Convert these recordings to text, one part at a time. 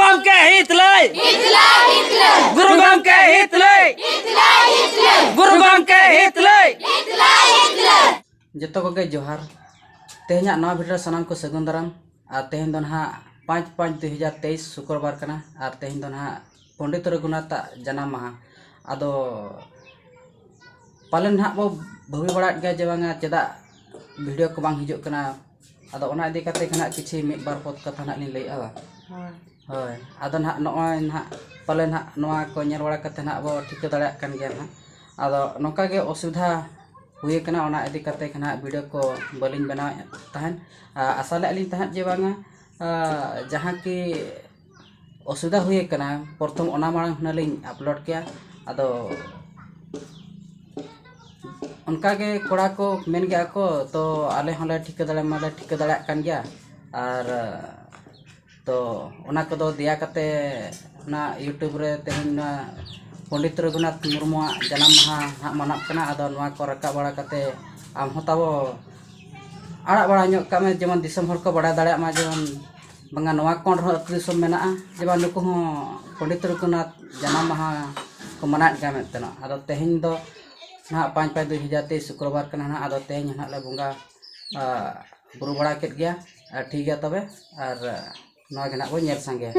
gomke hitlay guru gomke hitlay guru gomke hitlay जतो को जोहार तेहना नवा भिडियो सानाम को सगुन दाराम और तेहन दो ना 5/5/2023 शुक्रवार कना और तेहन दो ना पंडित रघुनाथ जन्म माहा आदो पालन ना बो भवि बड़ा गया जवांगा चेदा भिडियो को बांग हिजुक कना आदो ओना इदी कते खना किछि मिद बार पद कथा ना लिन लैआ होय आदो ना नय ना पालन ना नवा को नेल बड़ा कते ना बो ठिक दाड़ा कन गया ना आदो नोका गे असुविधा हुए कना ओना इदी कते खना वीडियो को बलिन बनाव तहन आशा ले तहन जे बांगा जहाँ की असुविधा हुए कना प्रथम ओना मांग हनालिन अपलोड किया आदो उनका के कोड़ा को मेन गया को तो आले हले ठिक दाड़ा कन गया और तो ओना को दो दिया कते ना यूट्यूब रे तेहन पंडित रघुनाथ मुर्मू जन्म माहा हाँ मानव कना आदो नवा को रका बड़ा कते आम हो ताबो आड़ा बड़ा ᱧᱚᱜ कामे जेमन दिसम हर को बड़ा दाड़ा मा जेमन बंगा नवा कोन रो दिसम मेना जेमन नुको हो पंडित रघुनाथ जन्म माहा को मना का मेतना आदो तेहन दो ना 5/5/2023 शुक्रवार कना ना आदो तेहन ना ले बंगा बुरु बड़ा केट गया ठीक गया तबे और नवा गना बो नेल संगे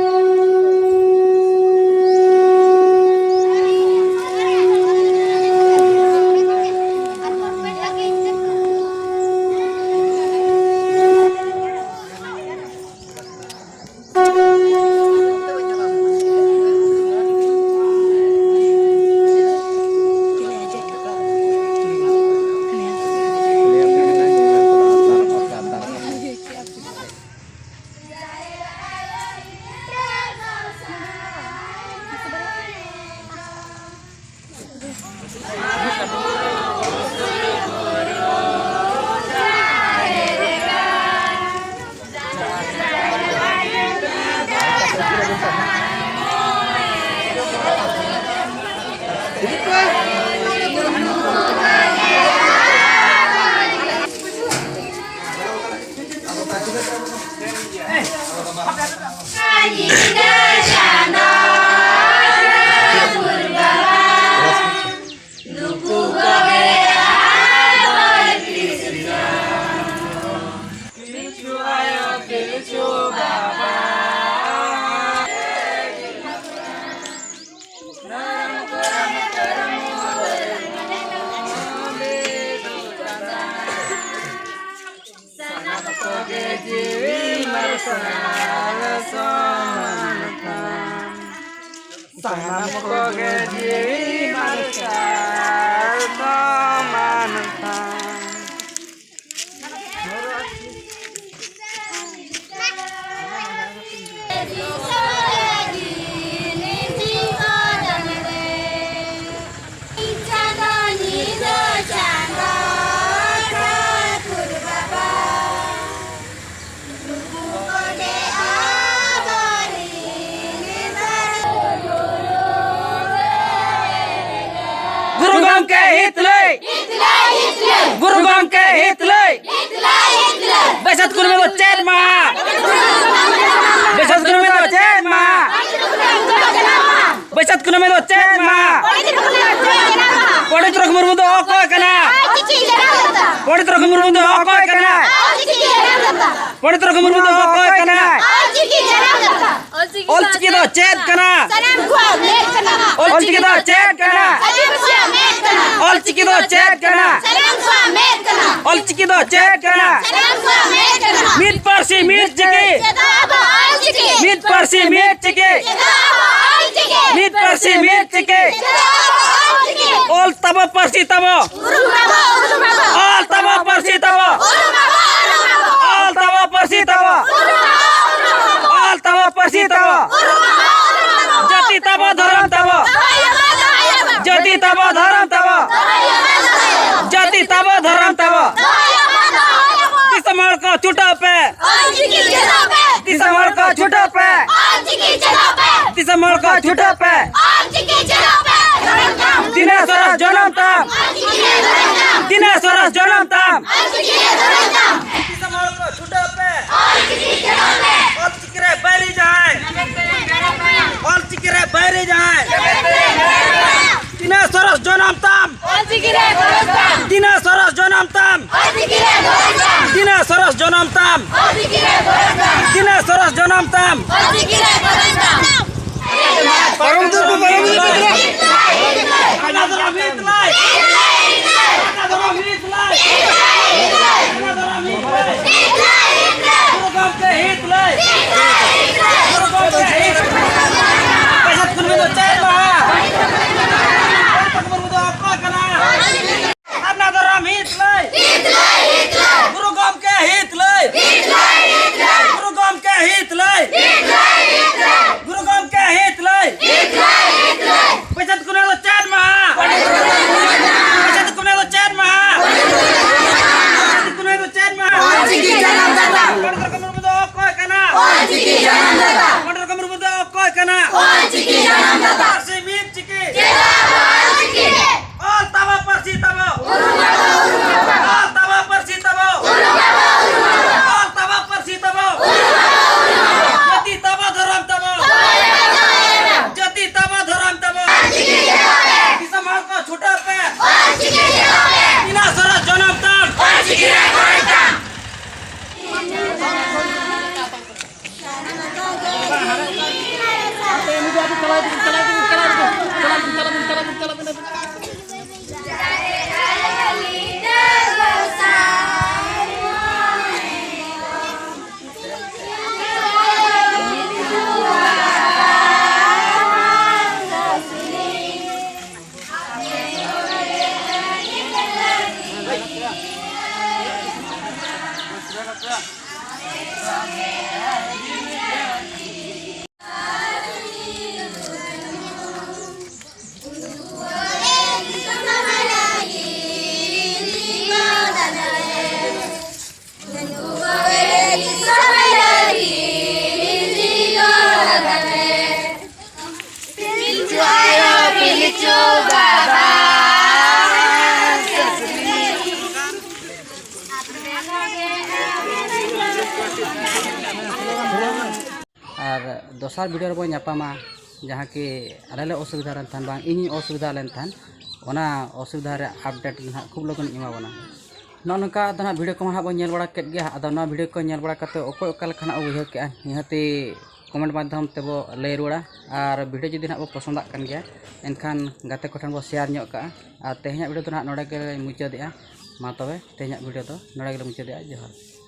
guru gomke hitlay besat guru me chat ma besat guru me chat ma besat guru me chat ma पंडित रघु मुर्मू दो कोय कना पंडित रघु मुर्मू दो कोय कना पंडित रघु मुर्मू दो कोय कना ओलचिकी दो चेत कना ओलचिकी दो चेत कना ओलचिकी दो चेत कना ओलचिकी दो चेत कना मीट परसी मीट चिकी मीट परसी मीट चिकी मीट परसी मीट चिकी All tabo persi tabo. All tabo persi tabo. All tabo persi tabo. All tabo persi tabo. Jati tabo dharam tabo. Jati tabo dharam tabo. Jati tabo dharam tabo. Disamar ko chuta pe. Disamar ko chuta pe. Disamar ko chuta pe. Dineshwar जनम ताम दिनेश्वर जनम ताम छुटा पे और चिकरे बैरी जाए janam tam Dina soros janam tam Dina soros janam tam Another meat life Another meat life Another meat life Guru Gom ke hit life Guru Gom ke hit Pesat kun medo cair bah Guru Gom apa kana Another meat life Guru Gom ke hit life Guru Gom ke hit life Guru Gom ke hit life Pesat kun medo cair mah Pesat kun medo cair mah Pesat kun medo cair mah Mandar kamar medo koi kana Mandar kamar medo koi kana Parsi meat chiki All taba parsi taba All taba parsi taba All taba parsi taba Jati taba dharam taba Jati taba dharam taba Bisa mal ko chota pe Ina sara janam tam और दोसर video रे नापामा जहाँ कि आले असुविधा run थान बांग इनी असुविधा लेन थान ओना असुविधा रे अपडेट ना खूब लगन इमा बना ननका दना वीडियो को हाबो नेल बड़ा केट गया अद ना वीडियो को नेल बड़ा कते ओको ओका लखना उहे के निहते कमेंट माध्यम ते बो लay रुड़ा और वीडियो जदि ना बो पसंद कान गया एनखान गाते कोठन बो शेयर ᱧᱚᱜ का और तेहना वीडियो तो ना नोडा के मुचादेआ मा तबे तेहना वीडियो तो नोडा के मुचादेआ जोहार।